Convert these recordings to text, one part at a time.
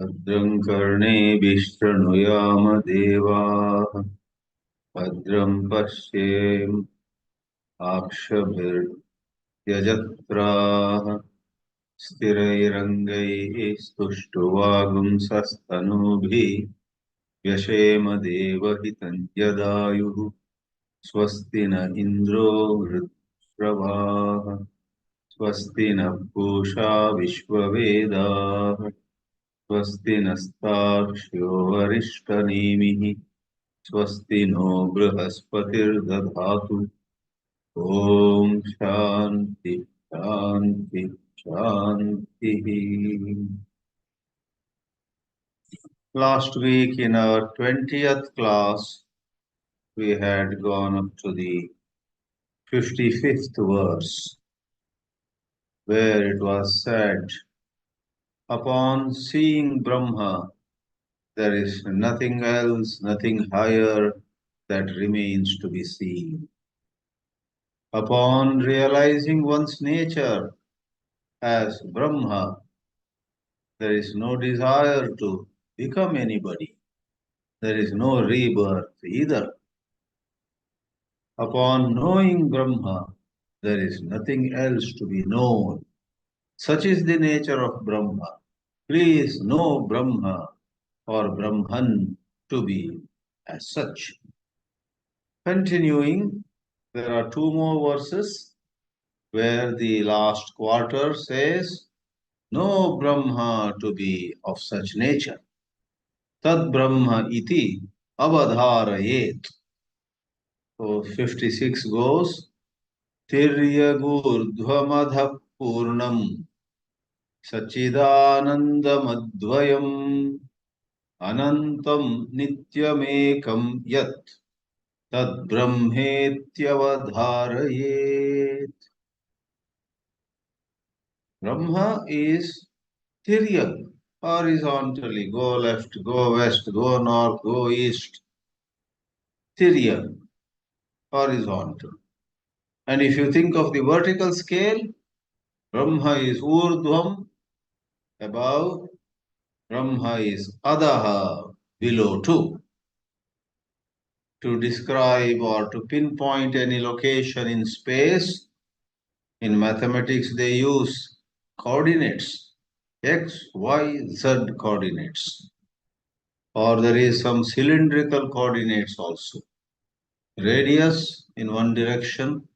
भद्रं कर्णेभिः शृणुयाम देवाः भद्रं पश्येम अक्षभिर्यजत्राः स्थिरैरङ्गैः स्तुष्टुवागुंसस्तनूभिः व्यशेम देवहितं यदायुः स्वस्ति न इन्द्रो वृत्रवाः स्वस्ति न पूषा विश्ववेदाः स्वस्ति नस्तार्क्ष्यो वरिष्ठनेमिः स्वस्ति नो बृहस्पतिर्दधातु ॐ शान्ति शान्ति शान्तिः. Last week in our 20th class, we had gone up to the 55th verse, where it was said, upon seeing Brahma, there is nothing else, nothing higher that remains to be seen. Upon realizing one's nature as Brahma, there is no desire to become anybody. There is no rebirth either. Upon knowing Brahma, there is nothing else to be known. Such is the nature of Brahma. Please know Brahma or Brahman to be as such. Continuing, there are two more verses where the last quarter says, know Brahma to be of such nature. Tad Brahma iti avadharayet. So 56 goes, Tiryagurdhvamadha purnam sachidanandamadvayam anantam nityamekam yat tad brahmetyavadharayet. Brahma is Tiryag, horizontally, go left, go west, go north, go east. Tiryag, horizontal. And if you think of the vertical scale, Brahma is Urdhvam, above. Brahma is Adaha, below too. To describe or to pinpoint any location in space, in mathematics they use coordinates, x, y, z coordinates. Or there is some cylindrical coordinates also. Radius in one direction,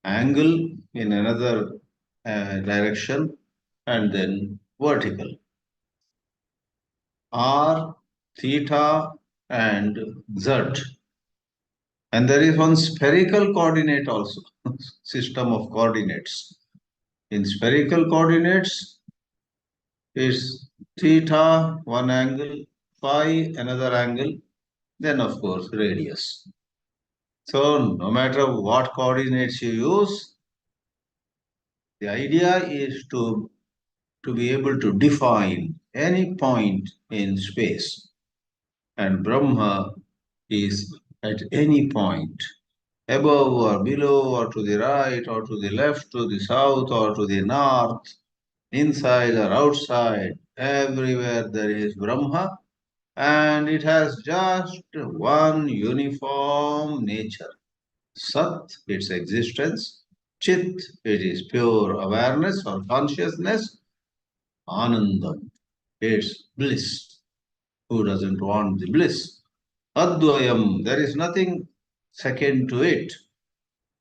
angle in another direction, and then vertical. R, theta, and z. And there is one spherical coordinate also, system of coordinates. In spherical coordinates, it's theta, one angle, phi, another angle, then of course radius. So no matter what coordinates you use, the idea is to be able to define any point in space. And Brahma is at any point, above or below or to the right or to the left, to the south or to the north, inside or outside, everywhere there is Brahma, and it has just one uniform nature. Sat, its existence. Chit, it is pure awareness or consciousness. Anandam, it's bliss. Who doesn't want the bliss? Advayam, there is nothing second to it.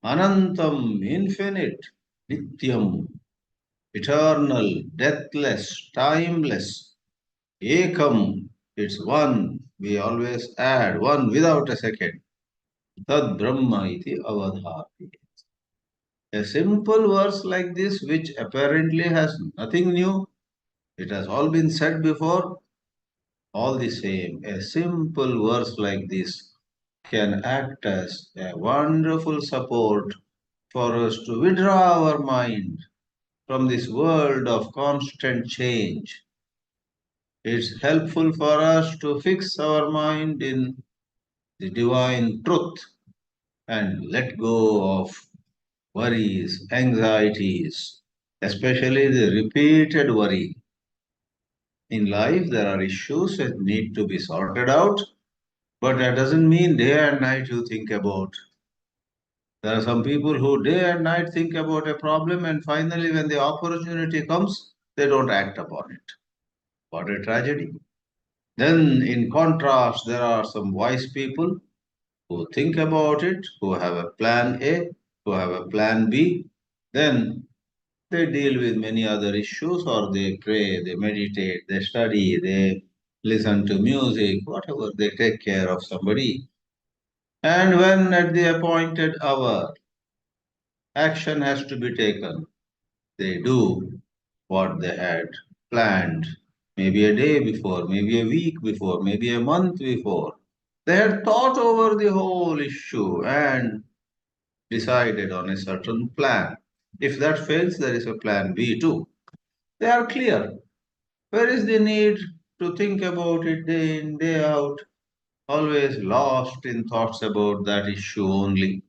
Anantam, infinite. Nityam, eternal, deathless, timeless. Ekam, it's one. We always add one without a second. Tad Brahma iti avadhati. A simple verse like this, which apparently has nothing new, it has all been said before, all the same, a simple verse like this can act as a wonderful support for us to withdraw our mind from this world of constant change. It's helpful for us to fix our mind in the divine truth and let go of worries, anxieties, especially the repeated worry. In life, there are issues that need to be sorted out, but that doesn't mean day and night you think about. There are some people who day and night think about a problem, and finally, when the opportunity comes, they don't act upon it. What a tragedy. Then, in contrast, there are some wise people who think about it, who have a plan A, who have a plan B. Then they deal with many other issues, or they pray, they meditate, they study, they listen to music, whatever, they take care of somebody. And when at the appointed hour action has to be taken, they do what they had planned, maybe a day before, maybe a week before, maybe a month before. They had thought over the whole issue and decided on a certain plan. If that fails, there is a plan B too. They are clear. Where is the need to think about it day in, day out, always lost in thoughts about that issue only,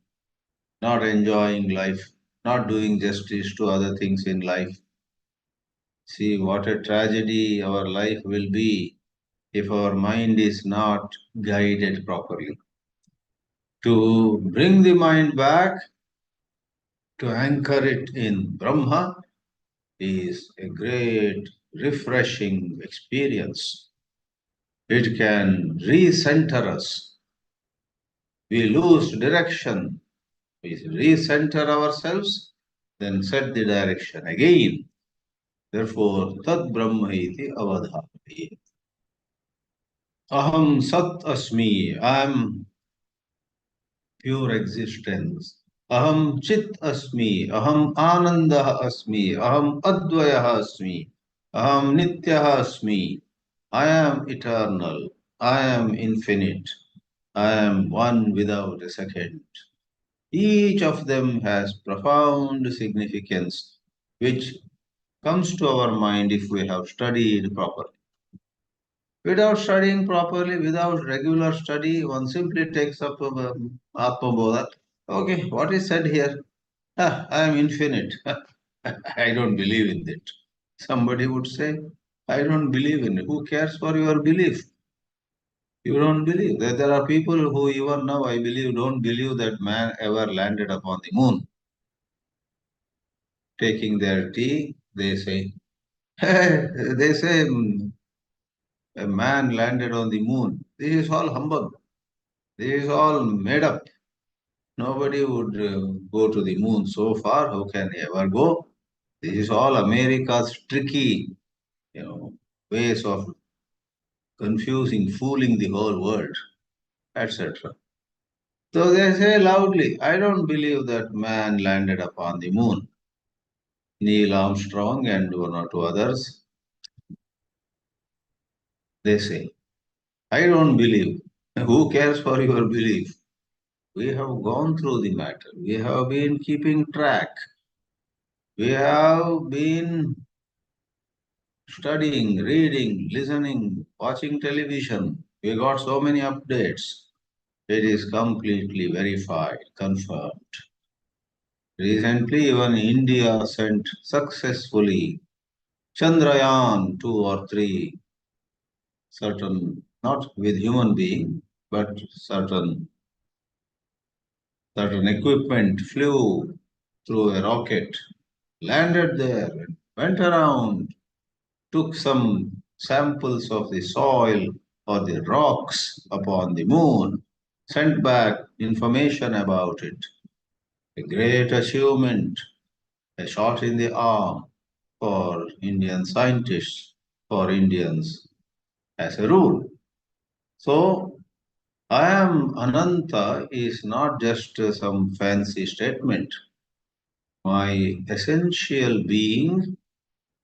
not enjoying life, not doing justice to other things in life? See what a tragedy our life will be if our mind is not guided properly. To bring the mind back, to anchor it in Brahma, is a great, refreshing experience. It can recenter us. We lose direction. We recenter ourselves, then set the direction again. Therefore, Tat Brahma iti avadhati. Aham Sat Asmi. I am pure existence. Aham Chit Asmi. Aham Ananda Asmi. Aham Advaya Asmi. Aham Nitya Asmi. I am eternal. I am infinite. I am one without a second. Each of them has profound significance, which comes to our mind if we have studied properly. Without studying properly, without regular study, one simply takes up āTMABODHA. Okay, what is said here? Ah, I am infinite. I don't believe in it. Somebody would say, I don't believe in it. Who cares for your belief? You don't believe. There are people who even now, I believe, don't believe that man ever landed upon the moon. Taking their tea, they say, hey, they say a man landed on the moon. This is all humbug. This is all made up. Nobody would go to the moon so far. How can he ever go? This is all America's tricky, ways of confusing, fooling the whole world, etc. So they say loudly, I don't believe that man landed upon the moon. Neil Armstrong and one or two others, they say, I don't believe. Who cares for your belief? We have gone through the matter. We have been keeping track. We have been studying, reading, listening, watching television. We got so many updates. It is completely verified, confirmed. Recently, even India sent successfully Chandrayaan 2 or 3, not with human being, but certain equipment flew through a rocket, landed there, went around, took some samples of the soil or the rocks upon the moon, sent back information about it. A great achievement, a shot in the arm for Indian scientists, for Indians as a rule. So, I am Ananta is not just some fancy statement. My essential being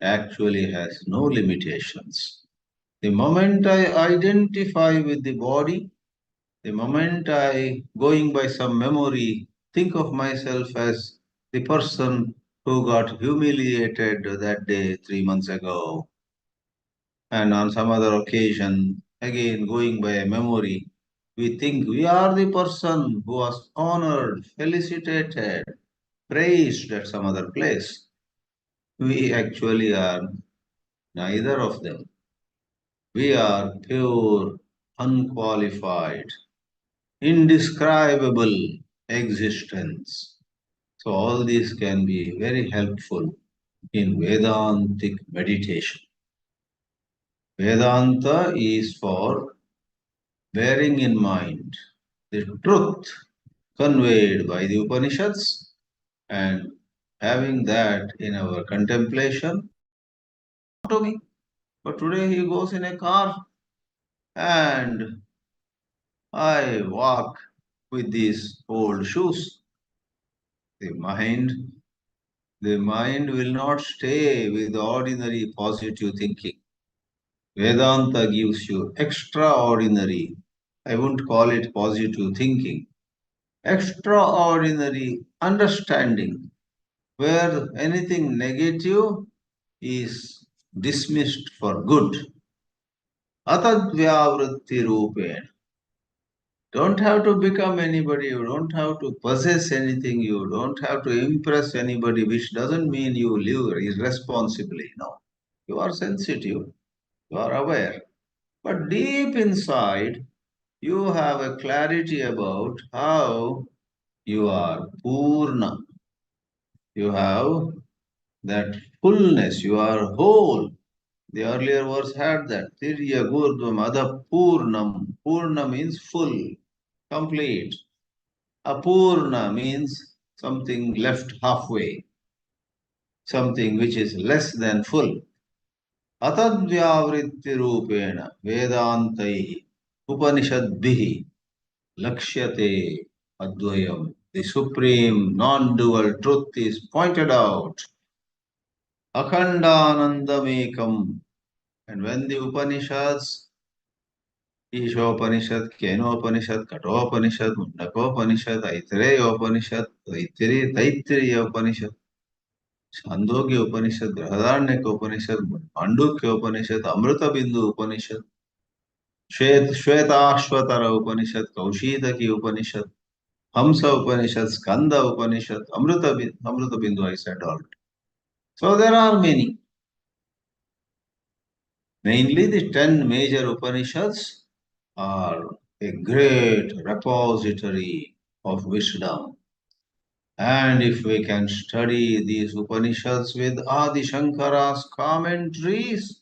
actually has no limitations. The moment I identify with the body, the moment I, going by some memory, think of myself as the person who got humiliated that day 3 months ago, and on some other occasion, again going by a memory, we think we are the person who was honored, felicitated, praised at some other place. We actually are neither of them. We are pure, unqualified, indescribable existence. So all these can be very helpful in Vedantic meditation. Vedanta is for bearing in mind the truth conveyed by the Upanishads and having that in our contemplation. To me, but today he goes in a car and I walk with these old shoes. The mind, the mind will not stay with ordinary positive thinking. Vedanta gives you extraordinary, I won't call it positive thinking, extraordinary understanding where anything negative is dismissed for good. Atadvyavritti rupena. Don't have to become anybody, you don't have to possess anything, you don't have to impress anybody, which doesn't mean you live irresponsibly. No. You are sensitive, you are aware. But deep inside, you have a clarity about how you are Purna. You have that fullness, you are whole. The earlier verse had that. Tirya Gurdvam Adha Purnam. Purna means full, complete. Apurna means something left halfway, something which is less than full. Atadvyavritti rupena Vedantai Upanishadbhihi Lakshyate Advayam. The supreme non-dual truth is pointed out. Akhandanandamekam. And when the Upanishads, Ishopanishad, Kenopanishad, Katopanishad, Mundakopanishad, Aitareyopanishad, Taittiriyopanishad, Chandogya Upanishad, Brahadaranyaka Upanishad, Mandukya Upanishad, Amrita Bindu Upanishad, Shvetashvatara Upanishad, Kaushitaki Upanishad, Hamsa Upanishad, Skanda Upanishad, Amrita Bindu, I said already. So there are many. Mainly the 10 major Upanishads are a great repository of wisdom. And if we can study these Upanishads with Adi Shankara's commentaries,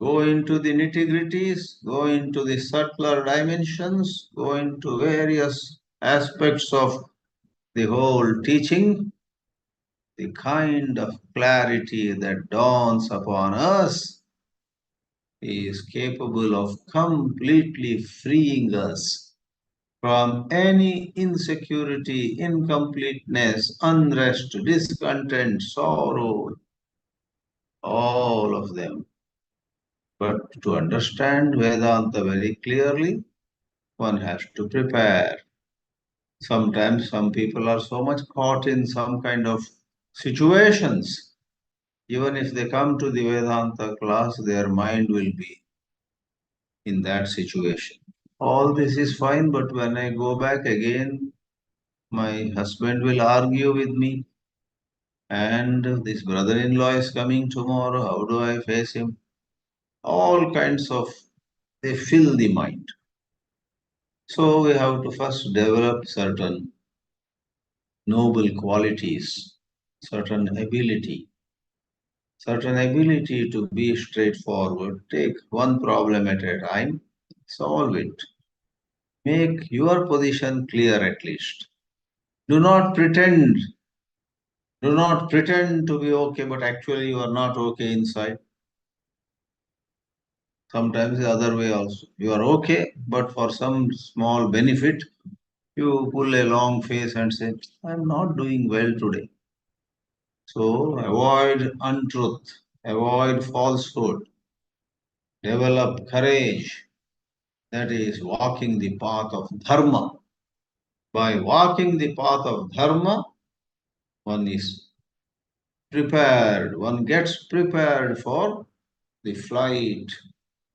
go into the nitty-gritties, go into the subtler dimensions, go into various aspects of the whole teaching, the kind of clarity that dawns upon us is capable of completely freeing us from any insecurity, incompleteness, unrest, discontent, sorrow, all of them. But to understand Vedanta very clearly, one has to prepare. Sometimes some people are so much caught in some kind of situations. Even if they come to the Vedanta class, their mind will be in that situation. All this is fine, but when I go back again, my husband will argue with me, and this brother-in-law is coming tomorrow. How do I face him? All kinds of, they fill the mind. So we have to first develop certain noble qualities, certain ability to be straightforward. Take one problem at a time, solve it. Make your position clear at least. Do not pretend. Do not pretend to be okay, but actually you are not okay inside. Sometimes the other way also. You are okay, but for some small benefit, you pull a long face and say, I'm not doing well today. So avoid untruth, avoid falsehood, develop courage. That is walking the path of dharma. By walking the path of dharma, one is prepared, one gets prepared for the flight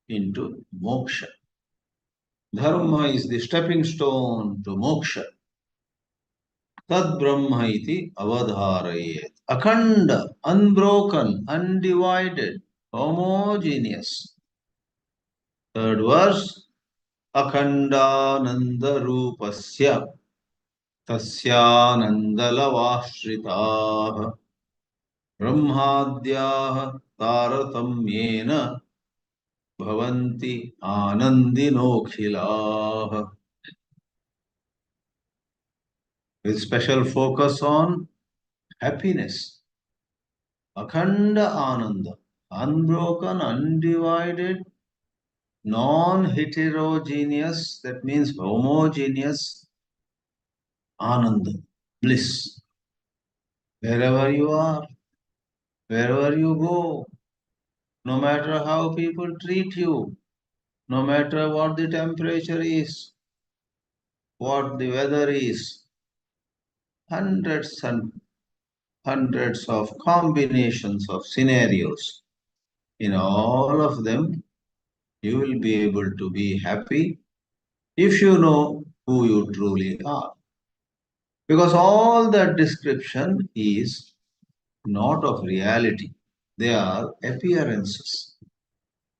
into moksha. Dharma is the stepping stone to moksha. Tad Brahma iti avadharayet. Akhanda, unbroken, undivided, homogeneous. Third verse. Akhandananda rupasya tasyanandalavaśritaah brahmadyaah taratamyena bhavanti anandinokhilaah. With special focus on happiness. Akhanda Ananda, unbroken, undivided, non-heterogeneous, that means homogeneous Ananda, bliss. Wherever you are, wherever you go, no matter how people treat you, no matter what the temperature is, what the weather is, hundreds and hundreds of combinations of scenarios. In all of them, you will be able to be happy if you know who you truly are. Because all that description is not of reality. They are appearances.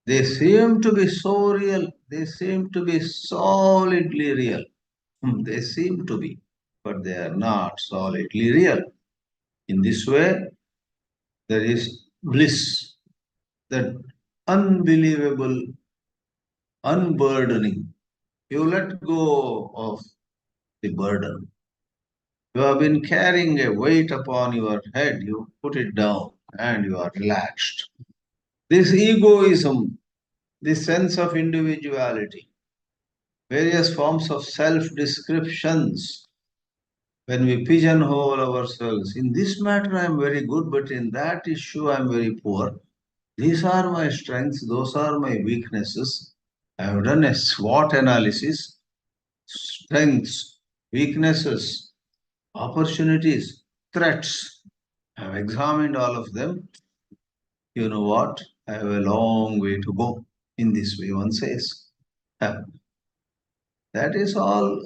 They seem to be so real. They seem to be solidly real. They seem to be, but they are not solidly real. In this way, there is bliss, that unbelievable unburdening. You let go of the burden. You have been carrying a weight upon your head, you put it down and you are relaxed. This egoism, this sense of individuality, various forms of self descriptions, when we pigeonhole ourselves, in this matter I am very good, but in that issue I am very poor. These are my strengths, those are my weaknesses. I have done a SWOT analysis, strengths, weaknesses, opportunities, threats. I have examined all of them. You know what? I have a long way to go. In this way, one says. That is all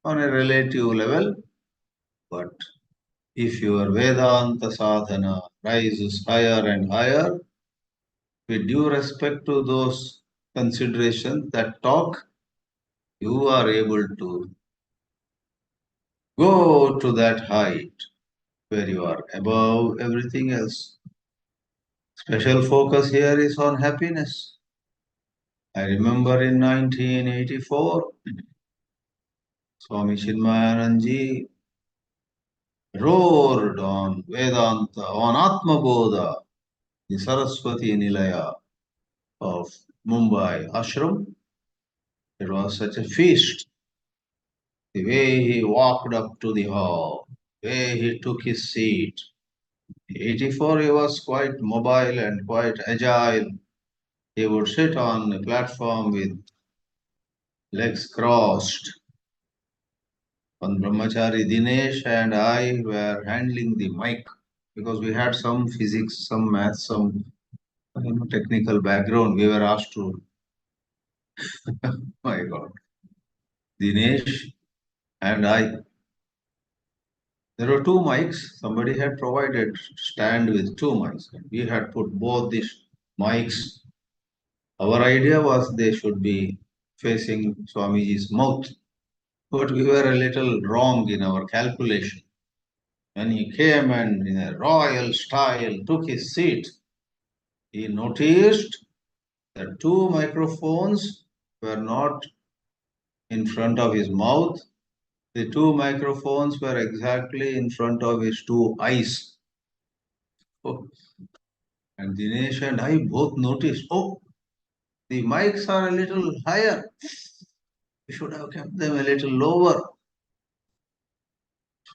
on a relative level, but if your Vedanta sadhana rises higher and higher, with due respect to those considerations that talk, you are able to go to that height where you are above everything else. Special focus here is on happiness. I remember in 1984, Swami Chinmayanandji roared on Vedanta, on āTMABODHA, the Saraswati Nilaya of Mumbai ashram. It was such a feast. The way he walked up to the hall, the way he took his seat. 84, he was quite mobile and quite agile. He would sit on a platform with legs crossed. One brahmachari Dinesh and I were handling the mic because we had some physics, some maths, some technical background. We were asked to, my God, Dinesh and I. There were two mics. Somebody had provided stand with two mics. We had put both these mics. Our idea was they should be facing Swamiji's mouth, but we were a little wrong in our calculation. When he came and in a royal style took his seat, he noticed that two microphones were not in front of his mouth. The two microphones were exactly in front of his two eyes. Oh, and Dinesh and I both noticed, oh, the mics are a little higher. We should have kept them a little lower.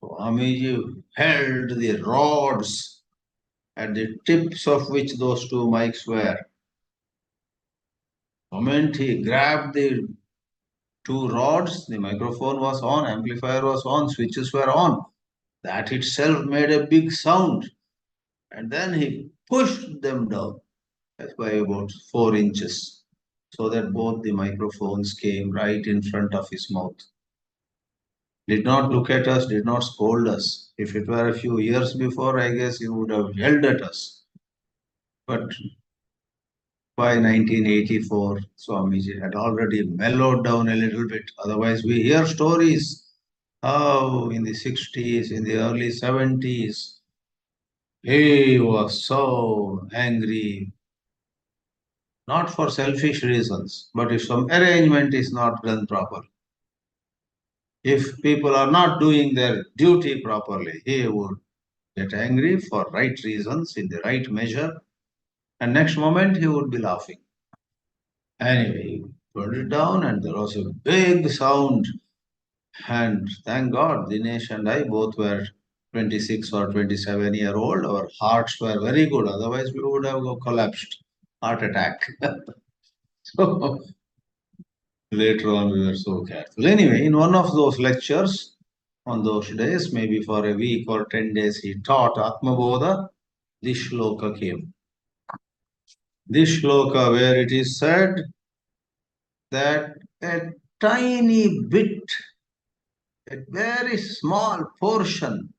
Swamiji held the rods at the tips of which those two mics were. The moment he grabbed the two rods, the microphone was on, amplifier was on, switches were on. That itself made a big sound. And then he pushed them down by about 4 inches so that both the microphones came right in front of his mouth. Did not look at us, did not scold us. If it were a few years before, I guess he would have yelled at us. But by 1984, Swamiji had already mellowed down a little bit. Otherwise, we hear stories how in the 60s, in the early 70s, he was so angry, not for selfish reasons, but if some arrangement is not done properly. If people are not doing their duty properly, he would get angry for right reasons, in the right measure, and next moment he would be laughing. Anyway, he put it down and there was a big sound. And thank God, Dinesh and I both were 26 or 27-year-old. Our hearts were very good. Otherwise, we would have collapsed. Heart attack. So later on, we were so careful. Anyway, in one of those lectures, on those days, maybe for a week or 10 days, he taught āTMABODHA. This shloka came. This shloka, where it is said that a tiny bit, a very small portion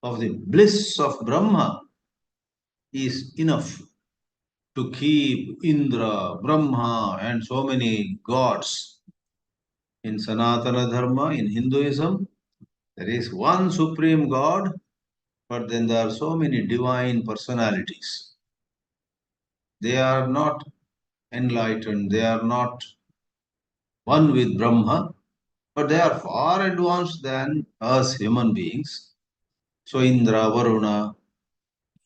of the bliss of Brahma is enough to keep Indra, Brahma, and so many gods. In Sanatana Dharma, in Hinduism, there is one supreme God, but then there are so many divine personalities. They are not enlightened, they are not one with Brahma, but they are far advanced than us human beings. So Indra, Varuna,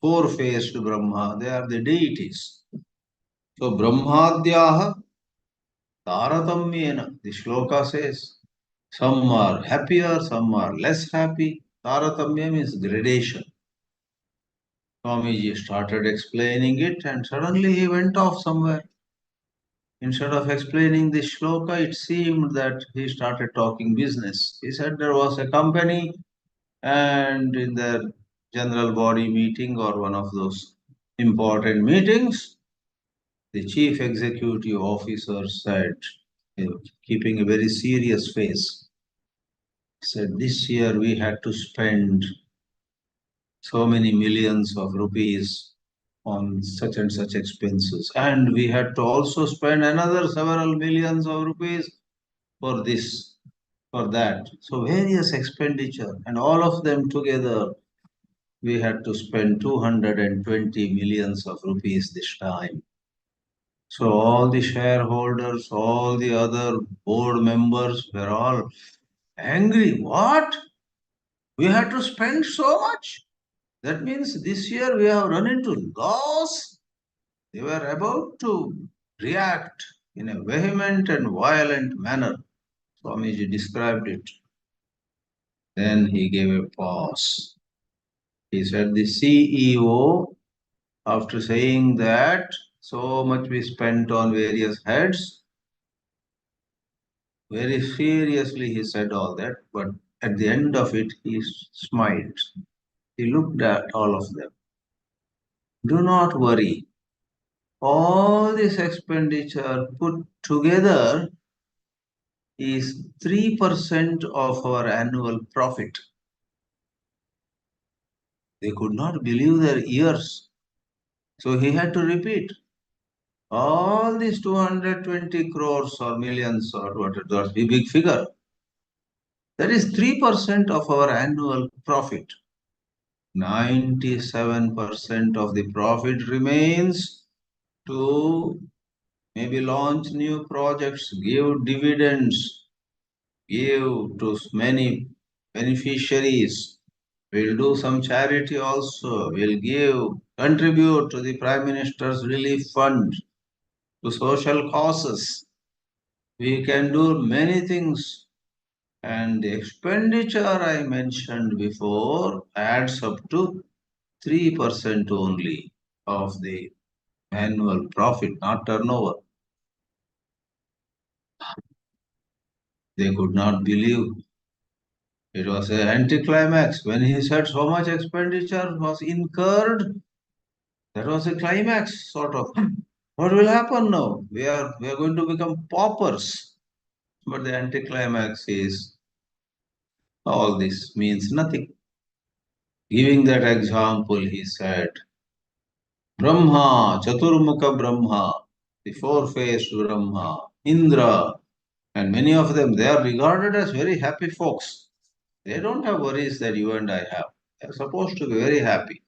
four-faced Brahma, they are the deities. So Brahmadhyaha Taratamyena, the shloka says, some are happier, some are less happy. Taratamya means gradation. Swamiji started explaining it and suddenly he went off somewhere. Instead of explaining the shloka, it seemed that he started talking business. He said there was a company and in their general body meeting or one of those important meetings, the chief executive officer said, keeping a very serious face, said, this year we had to spend so many millions of rupees on such and such expenses. And we had to also spend another several millions of rupees for this, for that. So various expenditure and all of them together, we had to spend 220 millions of rupees this time. So all the shareholders, all the other board members were all angry. What? We had to spend so much? That means this year we have run into loss. They were about to react in a vehement and violent manner. Swamiji described it. Then he gave a pause. He said, the CEO, after saying that so much we spent on various heads, very seriously he said all that, but at the end of it he smiled. He looked at all of them. Do not worry. All this expenditure put together is 3% of our annual profit. They could not believe their ears. So he had to repeat. All these 220 crores or millions or what it was, a big figure. That is 3% of our annual profit. 97% of the profit remains to maybe launch new projects, give dividends, give to many beneficiaries. We'll do some charity also. We'll contribute to the Prime Minister's Relief Fund, to social causes. We can do many things. And the expenditure I mentioned before adds up to 3% only of the annual profit, not turnover. They could not believe. It was an anticlimax. When he said so much expenditure was incurred, that was a climax, sort of. What will happen now? We are going to become paupers. But the anticlimax is all this means nothing. Giving that example, he said, Brahma, Chaturmukha Brahma, the four-faced Brahma, Indra, and many of them, they are regarded as very happy folks. They don't have worries that you and I have. They are supposed to be very happy.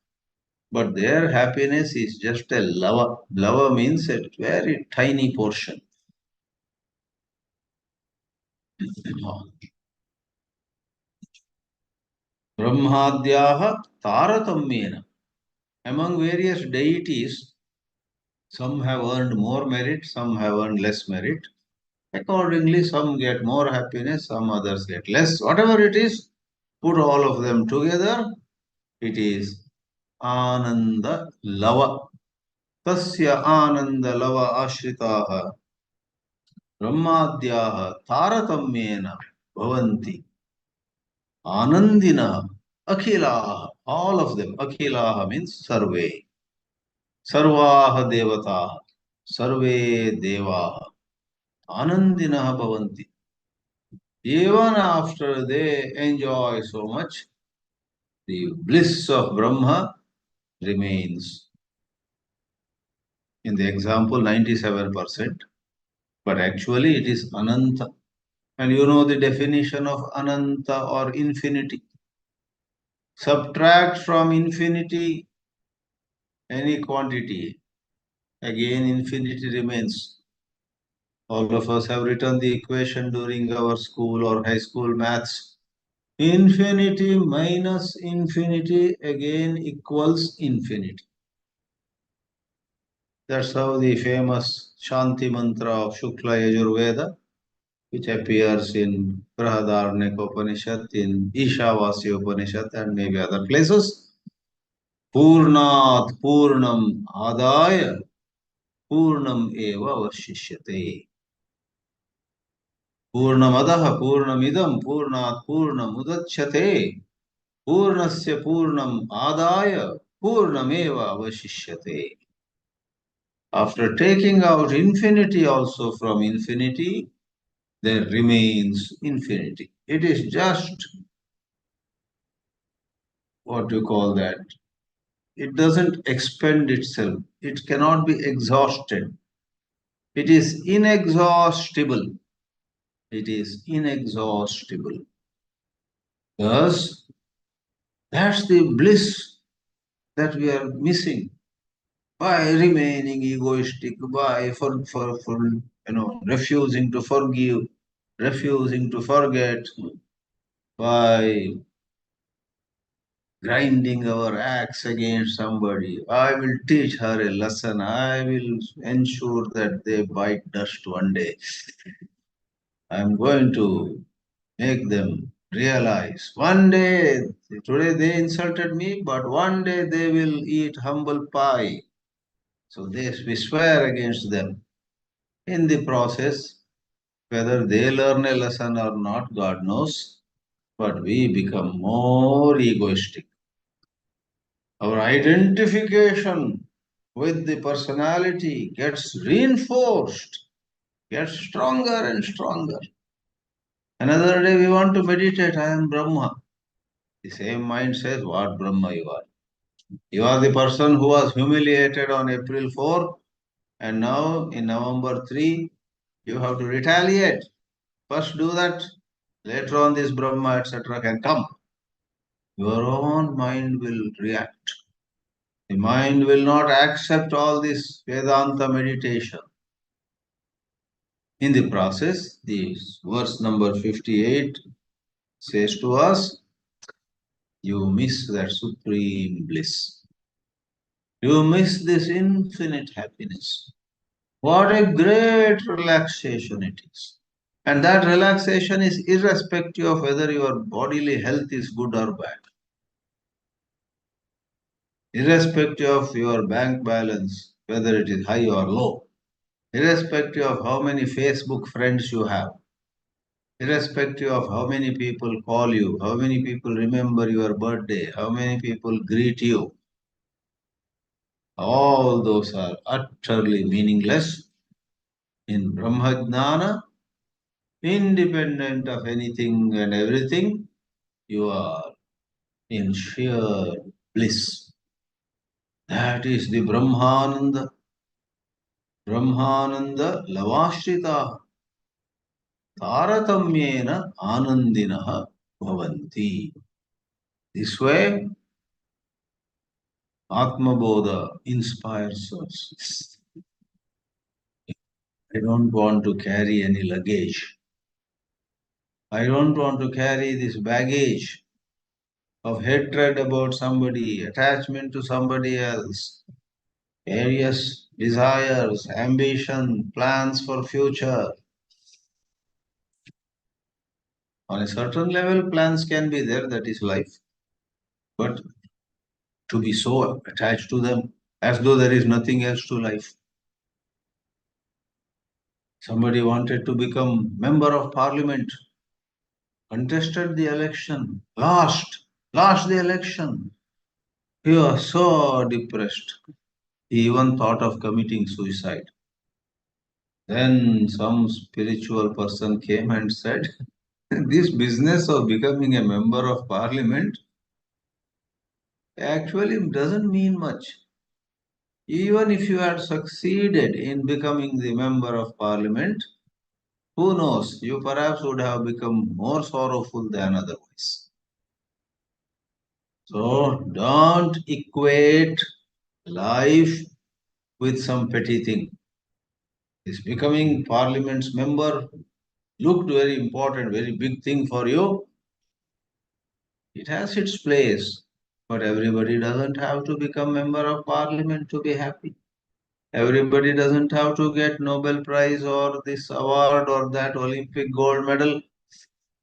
But their happiness is just a lava. Lava means a very tiny portion. Brahmadhyaha Taratamyena. Among various deities, some have earned more merit, some have earned less merit. Accordingly, some get more happiness, some others get less. Whatever it is, put all of them together, it is Ananda Lava. Tasya Ananda Lava Ashritaha Brahmadhyaha Taratamyena Bhavanti Anandina Akhilaha. All of them. Akhilaha means Sarve. Sarvaha Devataha. Sarve Devaha. Anandina Bhavanti. Even after they enjoy so much, the bliss of Brahma remains. In the example, 97%, but actually it is Ananta. And you know the definition of Ananta or infinity. Subtract from infinity any quantity, again infinity remains. All of us have written the equation during our school or high school maths. Infinity minus infinity again equals infinity. That's how the famous Shanti mantra of Shukla Yajurveda, which appears in Brahadaranyaka Upanishad, in Ishavasya Upanishad, and maybe other places. Purnat Purnam Adaya Purnam Eva Vashishyate. Purnamadaha Purnamidam Purnat Purnamudachyate. Purnasya Purnam Adaya Purnameva Vashishyate. After taking out infinity also from infinity, there remains infinity. It is just, what do you call that? It doesn't expend itself. It cannot be exhausted. It is inexhaustible. It is inexhaustible. Thus, that's the bliss that we are missing by remaining egoistic, by for refusing to forgive, refusing to forget, by grinding our axe against somebody. I will teach her a lesson. I will ensure that they bite dust one day. I'm going to make them realize one day, today they insulted me, but one day they will eat humble pie. So we swear against them. In the process, whether they learn a lesson or not, God knows, but we become more egoistic. Our identification with the personality gets reinforced, gets stronger and stronger. Another day we want to meditate, I am Brahma. The same mind says, what Brahma you are? You are the person who was humiliated on April 4, and now in November 3, you have to retaliate. First do that, later on this Brahma, etc. can come. Your own mind will react. The mind will not accept all this Vedanta meditation. In the process, this verse number 58 says to us, you miss that supreme bliss. You miss this infinite happiness. What a great relaxation it is. And that relaxation is irrespective of whether your bodily health is good or bad, irrespective of your bank balance, whether it is high or low, irrespective of how many Facebook friends you have, irrespective of how many people call you, how many people remember your birthday, how many people greet you. All those are utterly meaningless. In Brahmajnana, independent of anything and everything, you are in sheer bliss. That is the Brahmananda. Brahmananda lavashrita taratamyena anandinaha bhavanti. This way, āTMABODHA inspires us. I don't want to carry any luggage. I don't want to carry this baggage of hatred about somebody, attachment to somebody else, various desires, ambition, plans for future. On a certain level, plans can be there, that is life. But to be so attached to them as though there is nothing else to life. Somebody wanted to become member of parliament, contested the election, lost the election. He was so depressed. He even thought of committing suicide. Then some spiritual person came and said, this business of becoming a member of parliament actually doesn't mean much. Even if you had succeeded in becoming the member of parliament, who knows, you perhaps would have become more sorrowful than otherwise. So don't equate life with some petty thing. This becoming parliament's member looked very important, very big thing for you. It has its place, but everybody doesn't have to become member of parliament to be happy. Everybody doesn't have to get Nobel Prize or this award or that Olympic gold medal.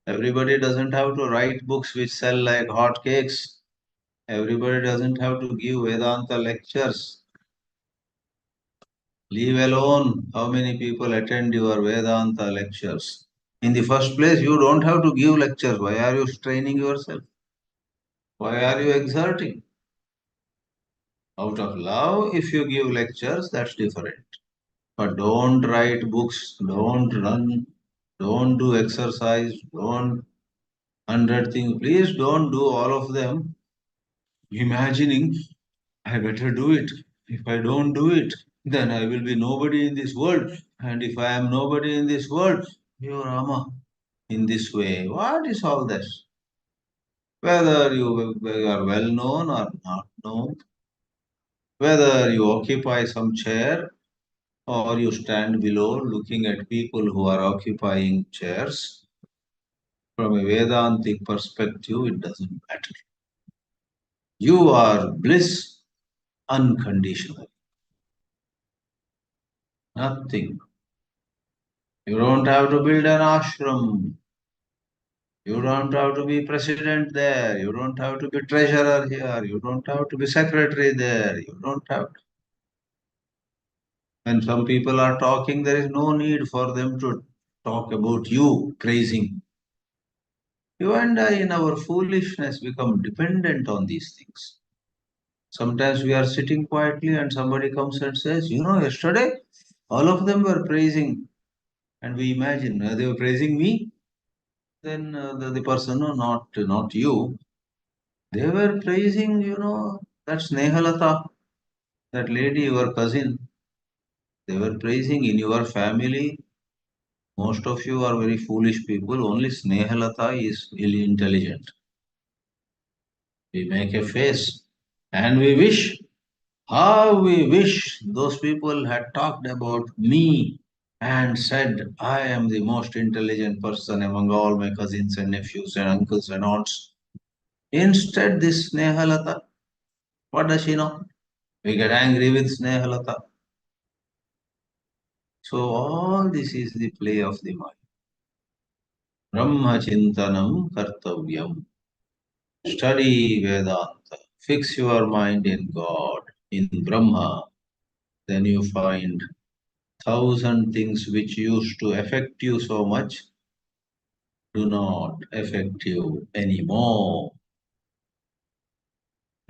Everybody doesn't have to write books which sell like hotcakes. Everybody doesn't have to give Vedanta lectures. Leave alone how many people attend your Vedanta lectures. In the first place, you don't have to give lectures. Why are you straining yourself? Why are you exerting? Out of love, if you give lectures, that's different. But don't write books, don't run, don't do exercise, don't 100 things. Please don't do all of them imagining I better do it. If I don't do it, then I will be nobody in this world. And if I am nobody in this world, you Rama, in this way. What is all this? Whether you are well known or not known, whether you occupy some chair or you stand below looking at people who are occupying chairs, from a Vedantic perspective, it doesn't matter. You are bliss unconditional. Nothing. You don't have to build an ashram. You don't have to be president there. You don't have to be treasurer here. You don't have to be secretary there. You don't have to. When some people are talking, there is no need for them to talk about you, praising. You and I, in our foolishness, become dependent on these things. Sometimes we are sitting quietly and somebody comes and says, yesterday all of them were praising. And we imagine, they were praising me. Then the person, no, not you. They were praising, that Snehalata, that lady, your cousin. They were praising in your family. Most of you are very foolish people. Only Snehalata is really intelligent. We make a face and we wish. How we wish those people had talked about me and said, I am the most intelligent person among all my cousins and nephews and uncles and aunts. Instead, this Snehalata, what does she know? We get angry with Snehalata. So all this is the play of the mind. Brahma Chintanam Kartavyam. Study Vedanta. Fix your mind in God, in Brahma. Then you find 1,000 things which used to affect you so much do not affect you anymore.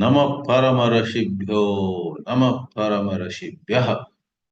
Namah Paramarashibhyo, Namah Paramarashibhyah.